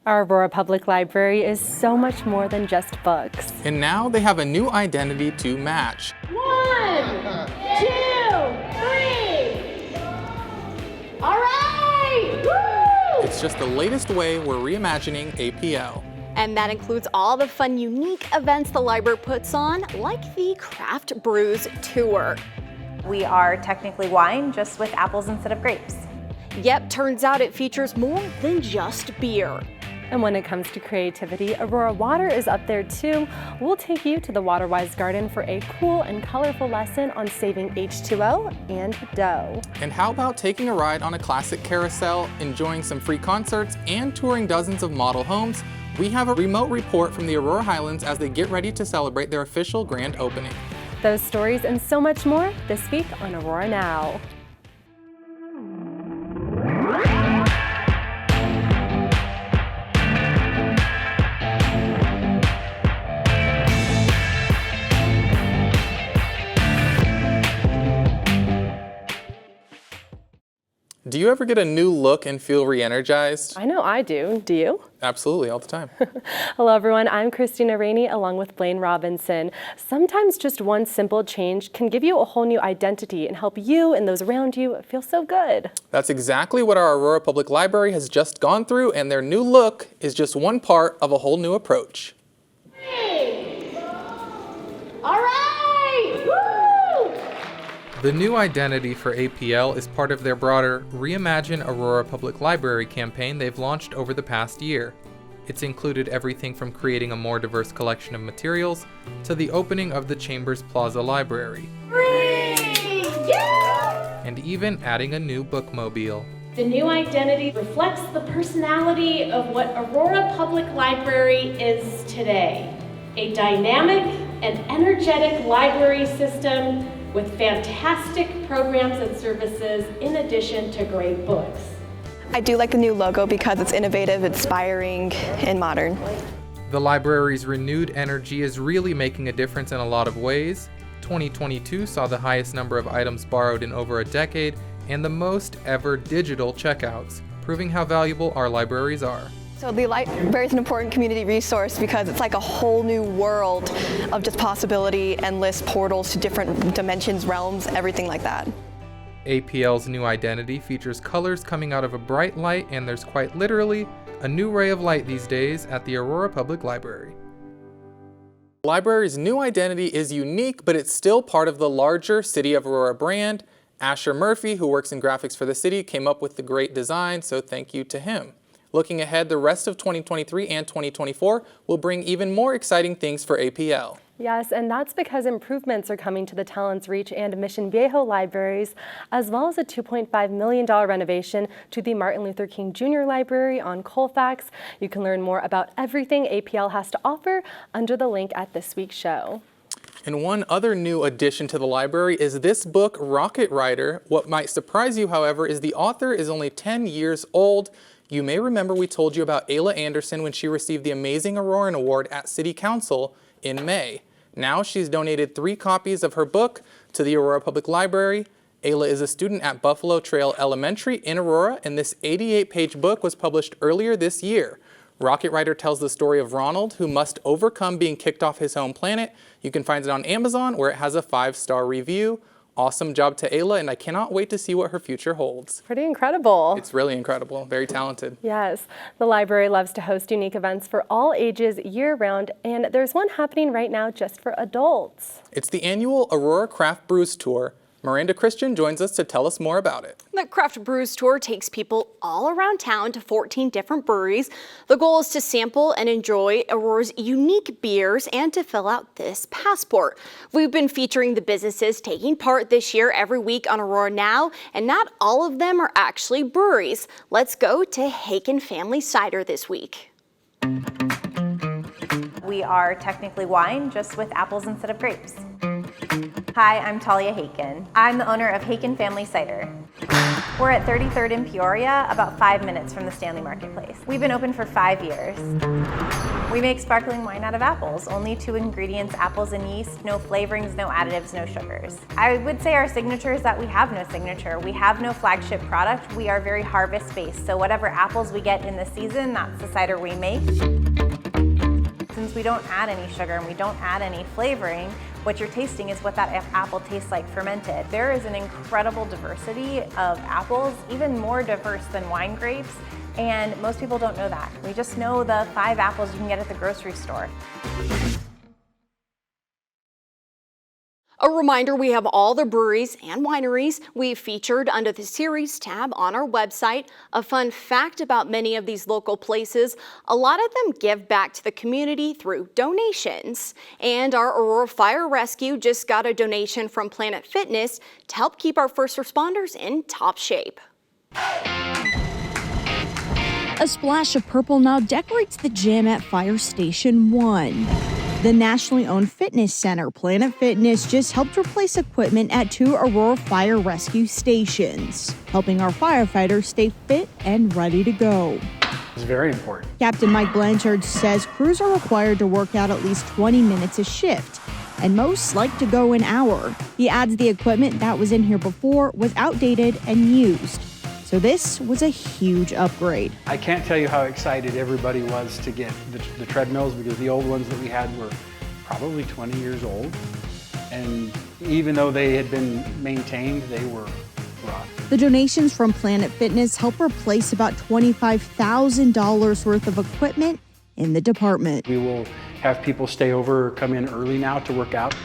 Our Aurora Public Library is so much more than just books. And now they have a new identity to match. 1, 2, 3. All right! Woo! It's just the latest way we're reimagining APL. And that includes all the fun, unique events the library puts on, like the Craft Brews Tour. We are technically wine, just with apples instead of grapes. Yep, turns out it features more than just beer. And when it comes to creativity, Aurora Water is up there too. We'll take you to the Waterwise Garden for a cool and colorful lesson on saving H2O and dough. And how about taking a ride on a classic carousel, enjoying some free concerts, and touring dozens of model homes? We have a remote report from the Aurora Highlands as they get ready to celebrate their official grand opening. Those stories and so much more this week on Aurora Now. Do you ever get a new look and feel re-energized? I know I do. Do you? Absolutely, all the time. Hello everyone, I'm Christina Rainey along with Blaine Robinson. Sometimes just one simple change can give you a whole new identity and help you and those around you feel so good. That's exactly what our Aurora Public Library has just gone through, and their new look is just one part of a whole new approach. Hey. All right! Woo! The new identity for APL is part of their broader Reimagine Aurora Public Library campaign they've launched over the past year. It's included everything from creating a more diverse collection of materials to the opening of the Chambers Plaza Library. Yeah! And even adding a new bookmobile. The new identity reflects the personality of what Aurora Public Library is today. A dynamic and energetic library system with fantastic programs and services in addition to great books. I do like the new logo because it's innovative, inspiring, and modern. The library's renewed energy is really making a difference in a lot of ways. 2022 saw the highest number of items borrowed in over a decade and the most ever digital checkouts, proving how valuable our libraries are. So the library is an important community resource because it's like a whole new world of just possibility, endless portals to different dimensions, realms, everything like that. APL's new identity features colors coming out of a bright light, and there's quite literally a new ray of light these days at the Aurora Public Library. The library's new identity is unique, but it's still part of the larger City of Aurora brand. Asher Murphy, who works in graphics for the city, came up with the great design, so thank you to him. Looking ahead, the rest of 2023 and 2024 will bring even more exciting things for APL. Yes, and that's because improvements are coming to the Talents Reach and Mission Viejo libraries, as well as a $2.5 million renovation to the Martin Luther King Jr. Library on Colfax. You can learn more about everything APL has to offer under the link at this week's show. And one other new addition to the library is this book, Rocket Rider. What might surprise you, however, is the author is only 10 years old. You may remember we told you about Ayla Anderson when she received the Amazing Auroran Award at City Council in May. Now she's donated 3 copies of her book to the Aurora Public Library. Ayla is a student at Buffalo Trail Elementary in Aurora, and this 88-page book was published earlier this year. Rocket Rider tells the story of Ronald, who must overcome being kicked off his home planet. You can find it on Amazon, where it has a 5-star review. Awesome job to Ayla, and I cannot wait to see what her future holds. Pretty incredible. It's really incredible. Very talented. Yes, the library loves to host unique events for all ages year-round, and there's one happening right now just for adults. It's the annual Aurora Craft Brews Tour. Miranda Christian joins us to tell us more about it. The Craft Brews Tour takes people all around town to 14 different breweries. The goal is to sample and enjoy Aurora's unique beers and to fill out this passport. We've been featuring the businesses taking part this year every week on Aurora Now, and not all of them are actually breweries. Let's go to Haken Family Cider this week. We are technically wine, just with apples instead of grapes. Hi, I'm Talia Haken. I'm the owner of Haken Family Cider. We're at 33rd in Peoria, about 5 minutes from the Stanley Marketplace. We've been open for 5 years. We make sparkling wine out of apples. Only 2 ingredients, apples and yeast, no flavorings, no additives, no sugars. I would say our signature is that we have no signature. We have no flagship product. We are very harvest-based, so whatever apples we get in the season, that's the cider we make. Since we don't add any sugar and we don't add any flavoring, what you're tasting is what that apple tastes like fermented. There is an incredible diversity of apples, even more diverse than wine grapes, and most people don't know that. We just know the 5 apples you can get at the grocery store. A reminder, we have all the breweries and wineries we've featured under the series tab on our website. A fun fact about many of these local places, a lot of them give back to the community through donations. And our Aurora Fire Rescue just got a donation from Planet Fitness to help keep our first responders in top shape. A splash of purple now decorates the gym at Fire Station 1. The nationally owned fitness center, Planet Fitness, just helped replace equipment at 2 Aurora Fire Rescue stations, helping our firefighters stay fit and ready to go. It's very important. Captain Mike Blanchard says crews are required to work out at least 20 minutes a shift, and most like to go an hour. He adds the equipment that was in here before was outdated and used. So this was a huge upgrade. I can't tell you how excited everybody was to get the treadmills, because the old ones that we had were probably 20 years old. And even though they had been maintained, they were rough. The donations from Planet Fitness help replace about $25,000 worth of equipment in the department. We will have people stay over or come in early now to work out.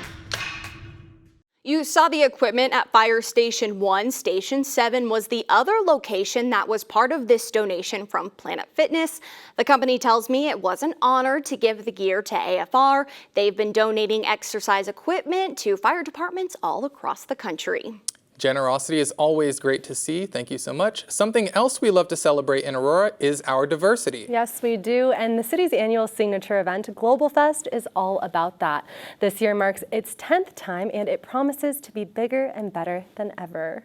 You saw the equipment at Fire Station 1. Station 7 was the other location that was part of this donation from Planet Fitness. The company tells me it was an honor to give the gear to AFR. They've been donating exercise equipment to fire departments all across the country. Generosity is always great to see. Thank you so much. Something else we love to celebrate in Aurora is our diversity. Yes, we do. And the city's annual signature event, Global Fest, is all about that. This year marks its 10th time, and it promises to be bigger and better than ever.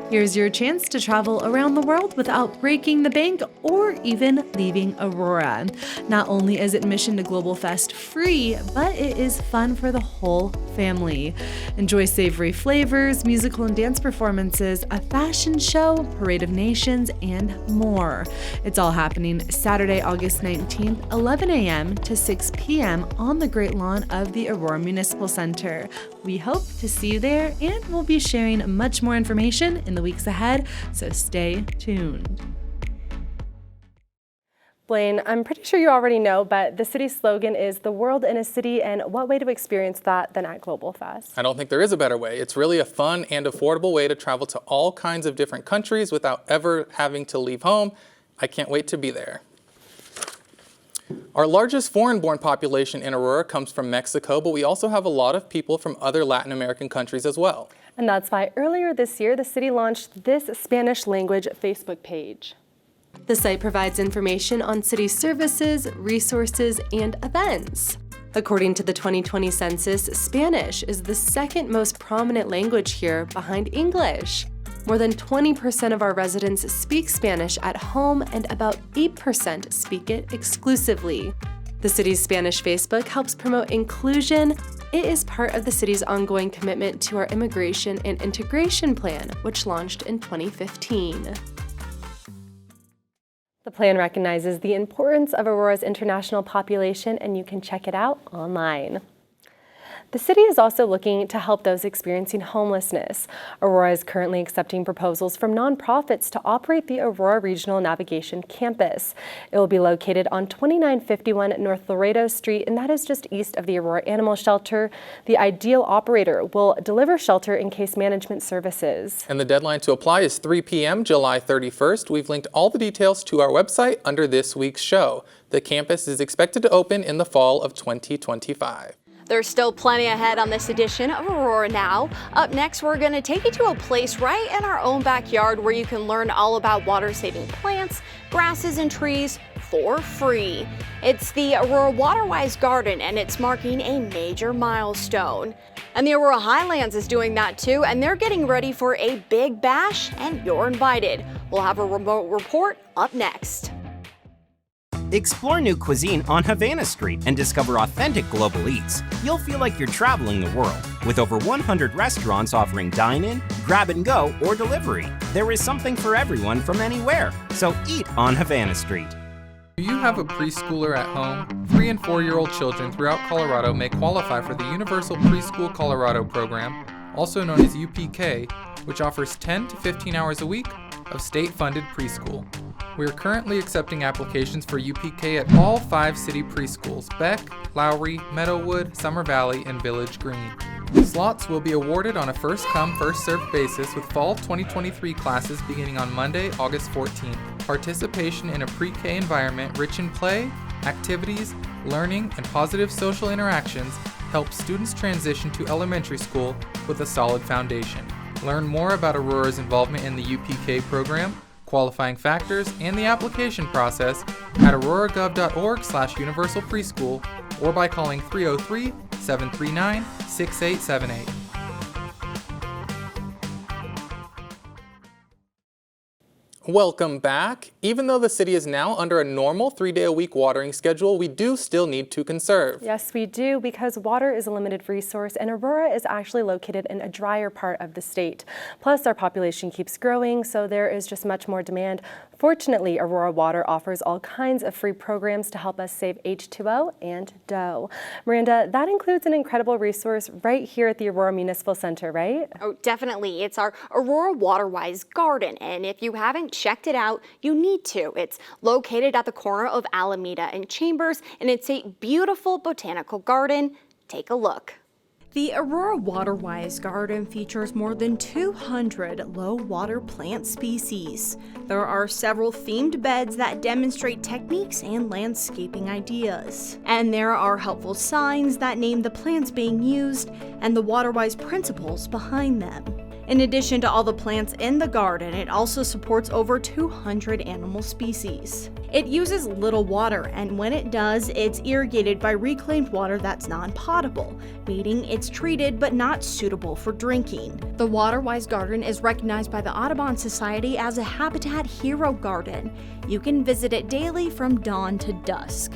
Here's your chance to travel around the world without breaking the bank or even leaving Aurora. Not only is admission to Global Fest free, but it is fun for the whole family. Enjoy savory flavors, musical and dance performances, a fashion show, parade of nations, and more. It's all happening Saturday, August 19th, 11 a.m. to 6 p.m. on the Great Lawn of the Aurora Municipal Center. We hope to see you there, and we'll be sharing much more information in the weeks ahead, so stay tuned. Blaine, I'm pretty sure you already know, but the city's slogan is "The World in a City," and what way to experience that than at Global Fest? I don't think there is a better way. It's really a fun and affordable way to travel to all kinds of different countries without ever having to leave home. I can't wait to be there. Our largest foreign-born population in Aurora comes from Mexico, but we also have a lot of people from other Latin American countries as well. And that's why earlier this year, the city launched this Spanish language Facebook page. The site provides information on city services, resources, and events. According to the 2020 census, Spanish is the second most prominent language here behind English. More than 20% of our residents speak Spanish at home, and about 8% speak it exclusively. The city's Spanish Facebook helps promote inclusion. It is part of the city's ongoing commitment to our immigration and integration plan, which launched in 2015. The plan recognizes the importance of Aurora's international population, and you can check it out online. The city is also looking to help those experiencing homelessness. Aurora is currently accepting proposals from nonprofits to operate the Aurora Regional Navigation Campus. It will be located on 2951 North Laredo Street, and that is just east of the Aurora Animal Shelter. The ideal operator will deliver shelter and case management services. And the deadline to apply is 3 p.m. July 31st. We've linked all the details to our website under this week's show. The campus is expected to open in the fall of 2025. There's still plenty ahead on this edition of Aurora Now. Up next, we're going to take you to a place right in our own backyard where you can learn all about water-saving plants, grasses and trees, for free. It's the Aurora Waterwise Garden, and it's marking a major milestone. And the Aurora Highlands is doing that too, and they're getting ready for a big bash, and you're invited. We'll have a remote report up next. Explore new cuisine on Havana Street and discover authentic global eats. You'll feel like you're traveling the world. With over 100 restaurants offering dine-in, grab-and-go, or delivery, there is something for everyone from anywhere. So eat on Havana Street. Do you have a preschooler at home? 3- and 4-year-old children throughout Colorado may qualify for the Universal Preschool Colorado program, also known as UPK, which offers 10 to 15 hours a week of state-funded preschool. We are currently accepting applications for UPK at all 5 city preschools: Beck, Lowry, Meadowood, Summer Valley, and Village Green. Slots will be awarded on a first-come, first-served basis with fall 2023 classes beginning on Monday, August 14th. Participation in a pre-K environment rich in play, activities, learning, and positive social interactions helps students transition to elementary school with a solid foundation. Learn more about Aurora's involvement in the UPK program, qualifying factors, and the application process at auroragov.org/universal preschool or by calling 303-739-6878. Welcome back. Even though the city is now under a normal 3-day-a-week watering schedule, we do still need to conserve. Yes, we do, because water is a limited resource, and Aurora is actually located in a drier part of the state. Plus, our population keeps growing, so there is just much more demand. Fortunately, Aurora Water offers all kinds of free programs to help us save H2O and dough. Miranda, that includes an incredible resource right here at the Aurora Municipal Center, right? Oh, definitely. It's our Aurora Waterwise Garden, and if you haven't checked it out, you need to. It's located at the corner of Alameda and Chambers, and it's a beautiful botanical garden. Take a look. The Aurora Waterwise Garden features more than 200 low-water plant species. There are several themed beds that demonstrate techniques and landscaping ideas. And there are helpful signs that name the plants being used and the Waterwise principles behind them. In addition to all the plants in the garden, it also supports over 200 animal species. It uses little water, and when it does, it's irrigated by reclaimed water that's non-potable, meaning it's treated but not suitable for drinking. The Waterwise Garden is recognized by the Audubon Society as a Habitat Hero Garden. You can visit it daily from dawn to dusk.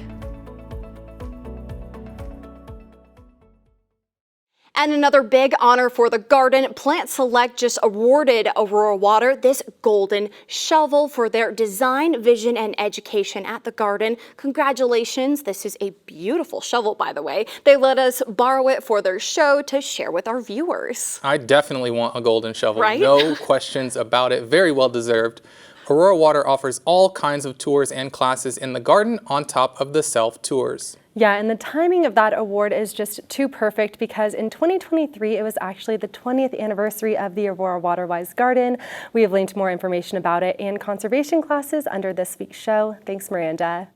And another big honor for the garden, Plant Select just awarded Aurora Water this golden shovel for their design, vision, and education at the garden. Congratulations. This is a beautiful shovel, by the way. They let us borrow it for their show to share with our viewers. I definitely want a golden shovel. Right? No questions about it. Very well deserved. Aurora Water offers all kinds of tours and classes in the garden on top of the self-tours. Yeah, and the timing of that award is just too perfect, because in 2023, it was actually the 20th anniversary of the Aurora Waterwise Garden. We have linked more information about it and conservation classes under this week's show. Thanks, Miranda.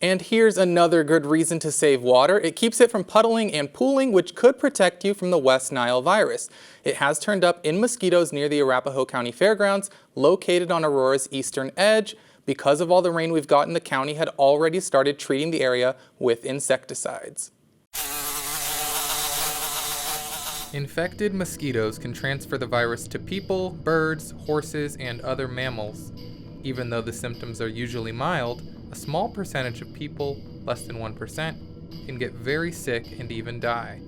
And here's another good reason to save water. It keeps it from puddling and pooling, which could protect you from the West Nile virus. It has turned up in mosquitoes near the Arapahoe County Fairgrounds, located on Aurora's eastern edge. Because of all the rain we've gotten, the county had already started treating the area with insecticides. Infected mosquitoes can transfer the virus to people, birds, horses, and other mammals. Even though the symptoms are usually mild, a small percentage of people, less than 1%, can get very sick and even die.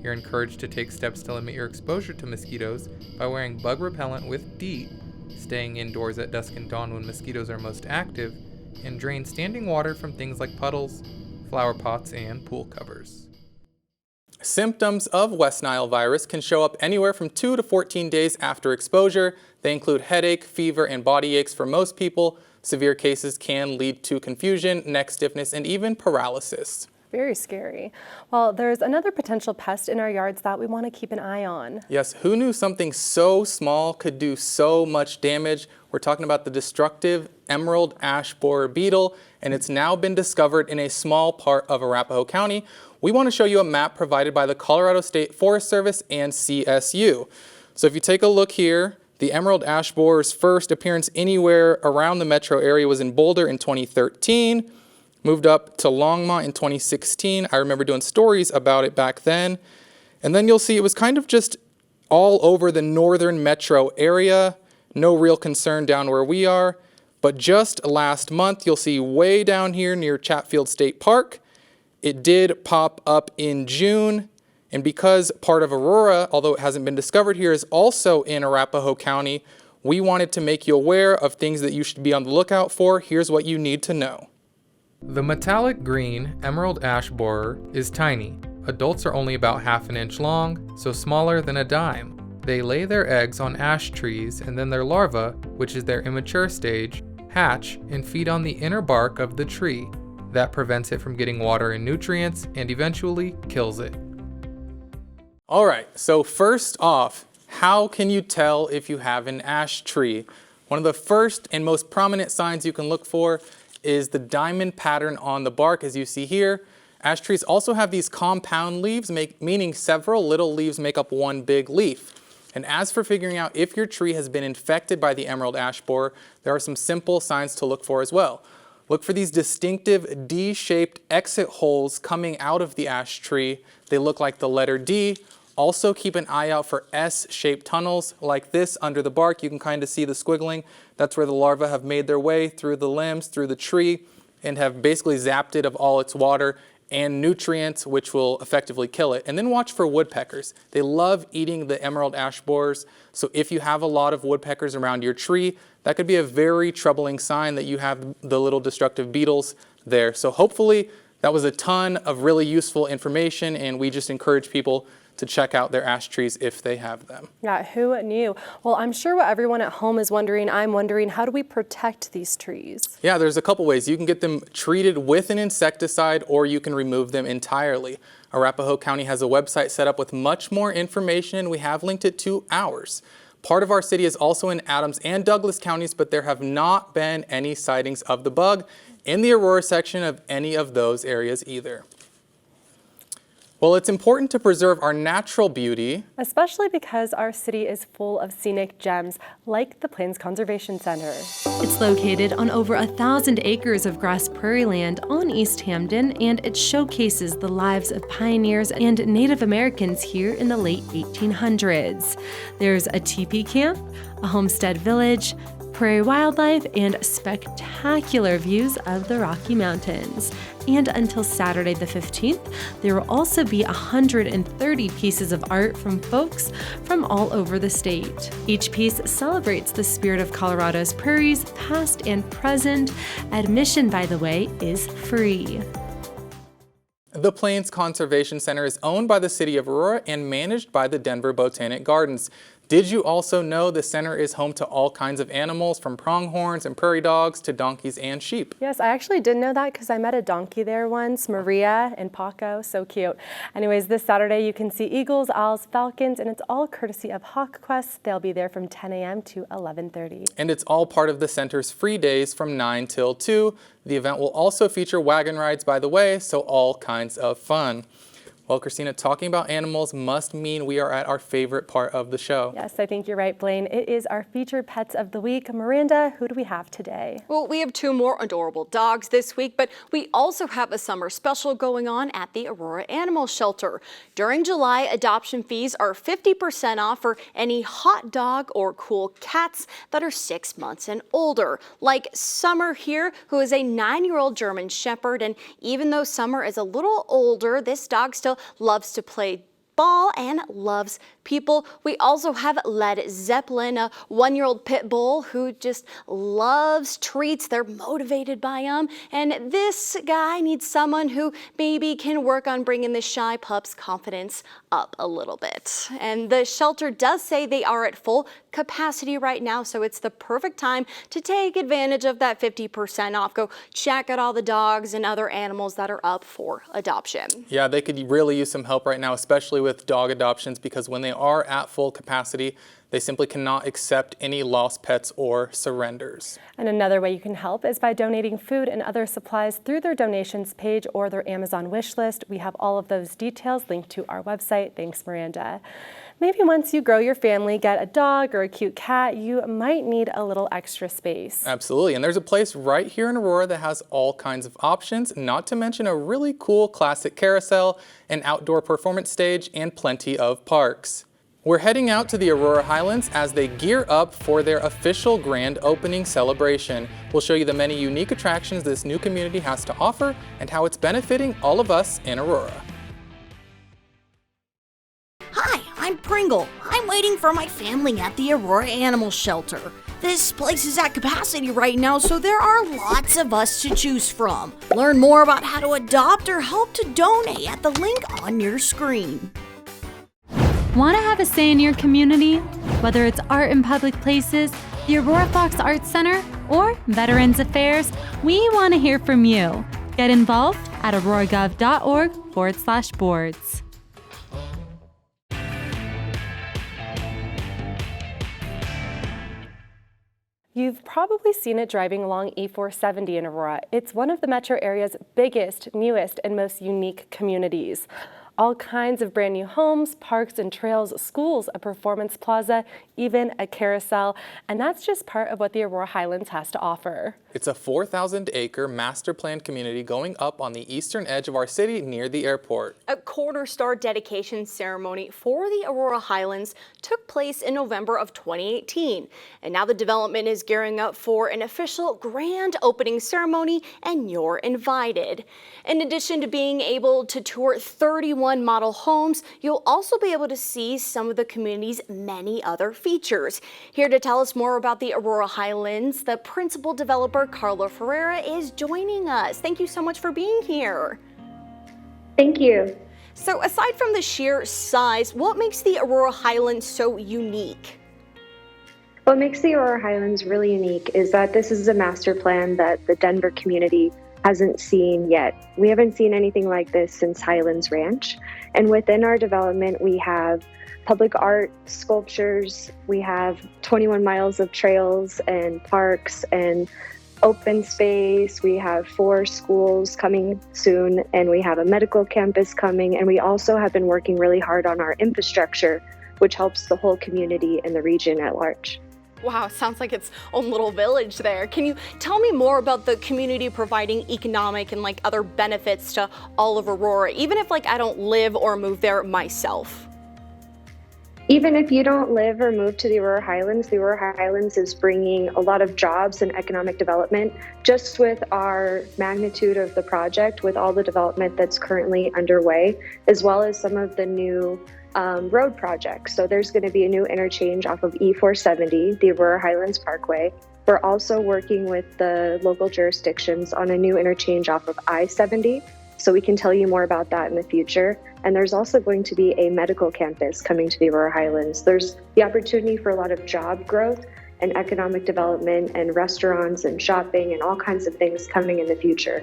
You're encouraged to take steps to limit your exposure to mosquitoes by wearing bug repellent with DEET, staying indoors at dusk and dawn when mosquitoes are most active, and drain standing water from things like puddles, flower pots, and pool covers. Symptoms of West Nile virus can show up anywhere from 2 to 14 days after exposure. They include headache, fever, and body aches for most people. Severe cases can lead to confusion, neck stiffness, and even paralysis. Very scary. Well, there's another potential pest in our yards that we want to keep an eye on. Yes, who knew something so small could do so much damage? We're talking about the destructive emerald ash borer beetle, and it's now been discovered in a small part of Arapahoe County. We want to show you a map provided by the Colorado State Forest Service and CSU. So if you take a look here, The emerald ash borer's first appearance anywhere around the metro area was in Boulder in 2013, moved up to Longmont in 2016. I remember doing stories about it back then. And then you'll see it was kind of just all over the northern metro area. No real concern down where we are. But just last month, you'll see way down here near Chatfield State Park, it did pop up in June. And because part of Aurora, although it hasn't been discovered here, is also in Arapahoe County, we wanted to make you aware of things that you should be on the lookout for. Here's what you need to know. The metallic green emerald ash borer is tiny. Adults are only about ½ an inch long, so smaller than a dime. They lay their eggs on ash trees, and then their larvae, which is their immature stage, hatch and feed on the inner bark of the tree. That prevents it from getting water and nutrients and eventually kills it. All right, so first off, how can you tell if you have an ash tree? One of the first and most prominent signs you can look for is the diamond pattern on the bark, as you see here. Ash trees also have these compound leaves, meaning several little leaves make up one big leaf. And as for figuring out if your tree has been infected by the emerald ash borer, there are some simple signs to look for as well. Look for these distinctive D-shaped exit holes coming out of the ash tree. They look like the letter D. Also keep an eye out for S-shaped tunnels like this under the bark. You can kind of see the squiggling. That's where the larvae have made their way through the limbs, through the tree, and have basically zapped it of all its water and nutrients, which will effectively kill it. And then watch for woodpeckers. They love eating the emerald ash borers. So if you have a lot of woodpeckers around your tree, that could be a very troubling sign that you have the little destructive beetles there. So hopefully that was a ton of really useful information, and we just encourage people to check out their ash trees if they have them. Yeah, who knew? Well, I'm sure what everyone at home is wondering, I'm wondering, how do we protect these trees? Yeah, there's a couple ways. You can get them treated with an insecticide, or you can remove them entirely. Arapahoe County has a website set up with much more information, and we have linked it to ours. Part of our city is also in Adams and Douglas counties, but there have not been any sightings of the bug in the Aurora section of any of those areas either. Well, it's important to preserve our natural beauty, especially because our city is full of scenic gems like the Plains Conservation Center. It's located on over 1,000 acres of grass prairie land on East Hampden, and it showcases the lives of pioneers and Native Americans here in the late 1800s. There's a teepee camp, a homestead village, prairie wildlife, and spectacular views of the Rocky Mountains. And until Saturday the 15th, there will also be 130 pieces of art from folks from all over the state. Each piece celebrates the spirit of Colorado's prairies, past and present. Admission, by the way, is free. The Plains Conservation Center is owned by the city of Aurora and managed by the Denver Botanic Gardens. Did you also know the center is home to all kinds of animals, from pronghorns and prairie dogs to donkeys and sheep? Yes, I actually did know that because I met a donkey there once, Maria and Paco, so cute. Anyways, this Saturday you can see eagles, owls, falcons, and it's all courtesy of Hawk Quest. They'll be there from 10 a.m. to 11:30. And it's all part of the center's free days from 9 till 2. The event will also feature wagon rides, by the way, so all kinds of fun. Well, Christina, talking about animals must mean we are at our favorite part of the show. Yes, I think you're right, Blaine. It is our featured pets of the week. Miranda, who do we have today? Well, we have 2 more adorable dogs this week, but we also have a summer special going on at the Aurora Animal Shelter. During July, adoption fees are 50% off for any hot dog or cool cats that are 6 months and older, like Summer here, who is a 9-year-old German Shepherd. And even though Summer is a little older, this dog still loves to play ball and loves people. We also have Led Zeppelin, a 1-year-old pit bull who just loves treats. They're motivated by them. And this guy needs someone who maybe can work on bringing the shy pup's confidence up a little bit. And the shelter does say they are at full capacity right now, so it's the perfect time to take advantage of that 50% off. Go check out all the dogs and other animals that are up for adoption. Yeah, they could really use some help right now, especially with dog adoptions, because when they are at full capacity, They simply cannot accept any lost pets or surrenders. And another way you can help is by donating food and other supplies through their donations page or their Amazon wish list. We have all of those details linked to our website. Thanks, Miranda. Maybe once you grow your family, get a dog or a cute cat, you might need a little extra space. Absolutely, and there's a place right here in Aurora that has all kinds of options, not to mention a really cool classic carousel, an outdoor performance stage, and plenty of parks. We're heading out to the Aurora Highlands as they gear up for their official grand opening celebration. We'll show you the many unique attractions this new community has to offer and how it's benefiting all of us in Aurora. Hi, I'm Pringle. I'm waiting for my family at the Aurora Animal Shelter. This place is at capacity right now, so there are lots of us to choose from. Learn more about how to adopt or help to donate at the link on your screen. Want to have a say in your community? Whether it's art in public places, the Aurora Fox Arts Center, or Veterans Affairs, we want to hear from you. Get involved at auroragov.org/boards. You've probably seen it driving along E470 in Aurora. It's one of the metro area's biggest, newest, and most unique communities. All kinds of brand new homes, parks and trails, schools, a performance plaza, even a carousel, and that's just part of what the Aurora Highlands has to offer. It's a 4,000-acre master planned community going up on the eastern edge of our city near the airport. A quarter-star dedication ceremony for the Aurora Highlands took place in November of 2018. And now the development is gearing up for an official grand opening ceremony, and you're invited. In addition to being able to tour 31 model homes, you'll also be able to see some of the community's many other features. Here to tell us more about the Aurora Highlands, the principal developer Carla Ferreira is joining us. Thank you so much for being here. Thank you. So aside from the sheer size, what makes the Aurora Highlands so unique? What makes the Aurora Highlands really unique is that this is a master plan that the Denver community hasn't seen yet. We haven't seen anything like this since Highlands Ranch. And within our development, we have public art, sculptures, we have 21 miles of trails and parks and open space. We have 4 schools coming soon, and we have a medical campus coming. And we also have been working really hard on our infrastructure, which helps the whole community and the region at large. Wow, sounds like its own little village there. Can you tell me more about the community providing economic and other benefits to all of Aurora, even if I don't live or move there myself? Even if you don't live or move to the Aurora Highlands is bringing a lot of jobs and economic development just with our magnitude of the project, with all the development that's currently underway, as well as some of the new road projects. So there's going to be a new interchange off of E470, the Aurora Highlands Parkway. We're also working with the local jurisdictions on a new interchange off of I-70. So we can tell you more about that in the future. And there's also going to be a medical campus coming to the Aurora Highlands. There's the opportunity for a lot of job growth and economic development and restaurants and shopping and all kinds of things coming in the future.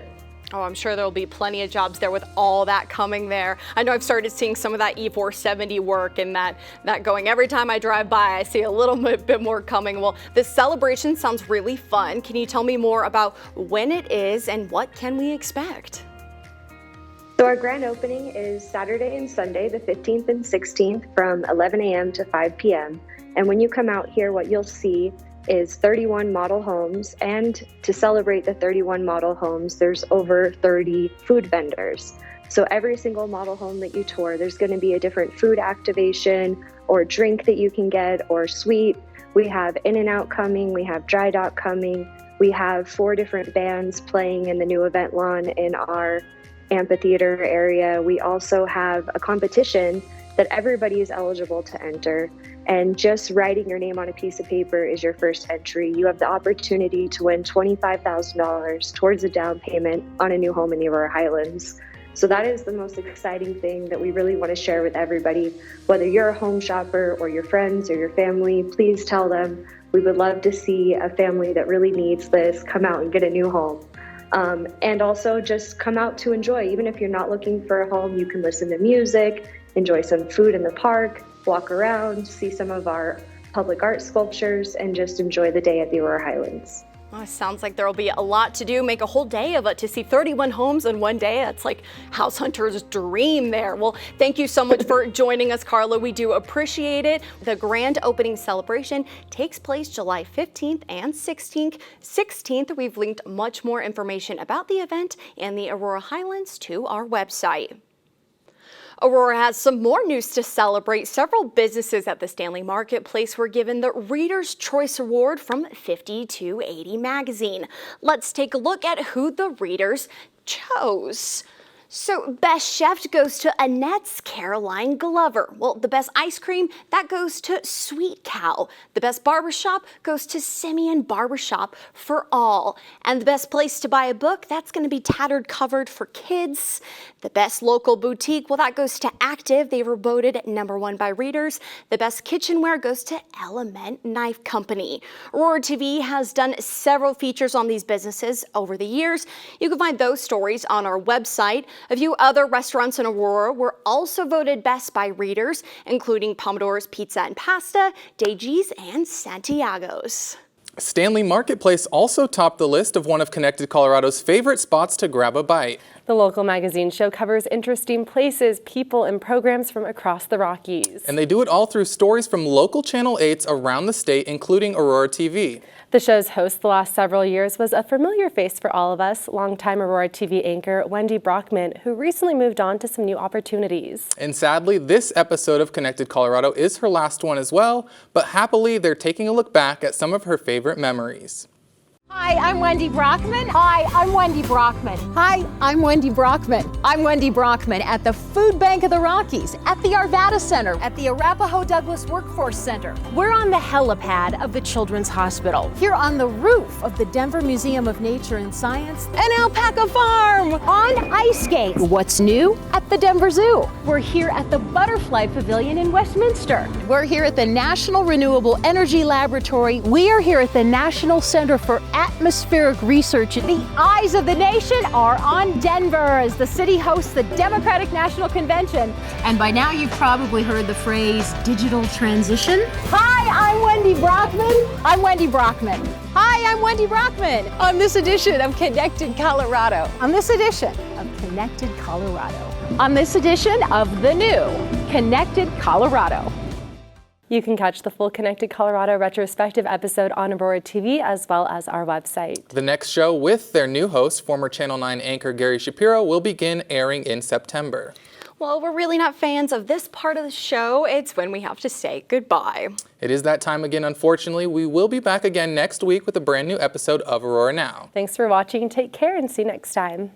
Oh, I'm sure there'll be plenty of jobs there with all that coming there. I know I've started seeing some of that E470 work and that going. Every time I drive by, I see a little bit more coming. Well, this celebration sounds really fun. Can you tell me more about when it is and what can we expect? So our grand opening is Saturday and Sunday, the 15th and 16th from 11 a.m. to 5 p.m. And when you come out here, what you'll see is 31 model homes. And to celebrate the 31 model homes, there's over 30 food vendors. So every single model home that you tour, there's going to be a different food activation or drink that you can get or sweet. We have In-N-Out coming, we have Dry Dock coming. We have 4 different bands playing in the new event lawn in our amphitheater area. We also have a competition that everybody is eligible to enter, and just writing your name on a piece of paper is your first entry. You have the opportunity to win $25,000 towards a down payment on a new home in the Aurora Highlands. So that is the most exciting thing that we really want to share with everybody. Whether you're a home shopper or your friends or your family, please tell them. We would love to see a family that really needs this come out and get a new home. And also just come out to enjoy. Even if you're not looking for a home, you can listen to music, enjoy some food in the park, walk around, see some of our public art sculptures, and just enjoy the day at the Aurora Highlands. Oh, sounds like there will be a lot to do. Make a whole day of it to see 31 homes in one day. That's like house hunter's dream there. Well, thank you so much for joining us, Carla. We do appreciate it. The grand opening celebration takes place July 15th and 16th. We've linked much more information about the event and the Aurora Highlands to our website. Aurora has some more news to celebrate. Several businesses at the Stanley Marketplace were given the Reader's Choice Award from 50 to 80 magazine. Let's take a look at who the readers chose. So, Best Chef goes to Annette's Caroline Glover. Well, the Best Ice Cream, that goes to Sweet Cow. The Best Barbershop goes to Simeon Barbershop for All. And the Best Place to Buy a Book, that's going to be Tattered Covered for Kids. The Best Local Boutique, well, that goes to Active. They were voted at #1 by readers. The Best Kitchenware goes to Element Knife Company. Aurora TV has done several features on these businesses over the years. You can find those stories on our website. A few other restaurants in Aurora were also voted best by readers, including Pomodore's Pizza and Pasta, Deji's, and Santiago's. Stanley Marketplace also topped the list of one of Connected Colorado's favorite spots to grab a bite. The local magazine show covers interesting places, people, and programs from across the Rockies. And they do it all through stories from local Channel 8s around the state, including Aurora TV. The show's host the last several years was a familiar face for all of us, longtime Aurora TV anchor Wendy Brockman, who recently moved on to some new opportunities. And sadly, this episode of Connected Colorado is her last one as well, but happily they're taking a look back at some of her favorite memories. Hi, I'm Wendy Brockman. Hi, I'm Wendy Brockman. Hi, I'm Wendy Brockman. I'm Wendy Brockman at the Food Bank of the Rockies, at the Arvada Center, at the Arapahoe Douglas Workforce Center. We're on the helipad of the Children's Hospital, here on the roof of the Denver Museum of Nature and Science, an alpaca farm, on ice skates. What's new? At the Denver Zoo. We're here at the Butterfly Pavilion in Westminster. We're here at the National Renewable Energy Laboratory. We are here at the National Center for Atmospheric Research. The eyes of the nation are on Denver as the city hosts the Democratic National Convention. And by now you've probably heard the phrase digital transition. Hi, I'm Wendy Brockman. I'm Wendy Brockman. Hi, I'm Wendy Brockman. On this edition of Connected Colorado. On this edition of Connected Colorado. On this edition of the new Connected Colorado. You can catch the full Connected Colorado retrospective episode on Aurora TV as well as our website. The next show with their new host, former Channel 9 anchor Gary Shapiro, will begin airing in September. Well, we're really not fans of this part of the show. It's when we have to say goodbye. It is that time again, unfortunately. We will be back again next week with a brand new episode of Aurora Now. Thanks for watching. Take care and see you next time.